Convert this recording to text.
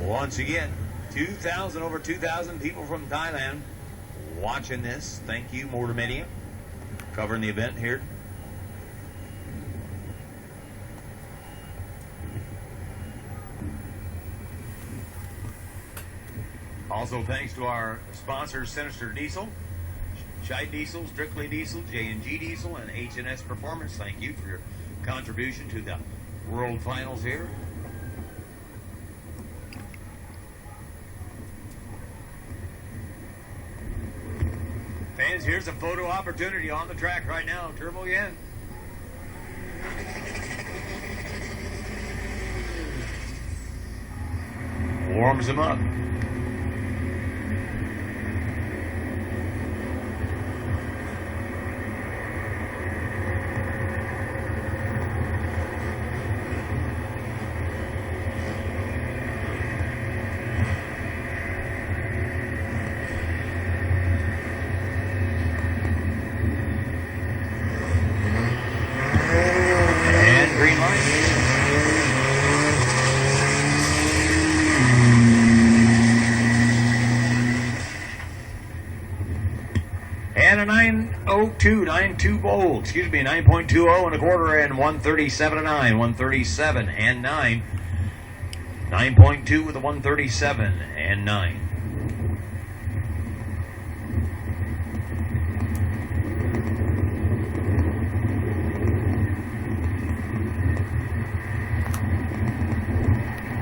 Once again, 2,000, over 2,000 people from Thailand watching this. Thank you, Mortar Media, covering the event here. Also, thanks to our sponsors, Sinister Diesel, Shite Diesel, Strictly Diesel, J&G Diesel, and H&S Performance. Thank you for your contribution to the World Finals here. Fans, here's a photo opportunity on the track right now. Turbo Yen. Warms him up. Green light. And a 9.02 bowl, 9.20 and a quarter, and 137 and 9, 137 and 9. 9.2 with a 137 and 9.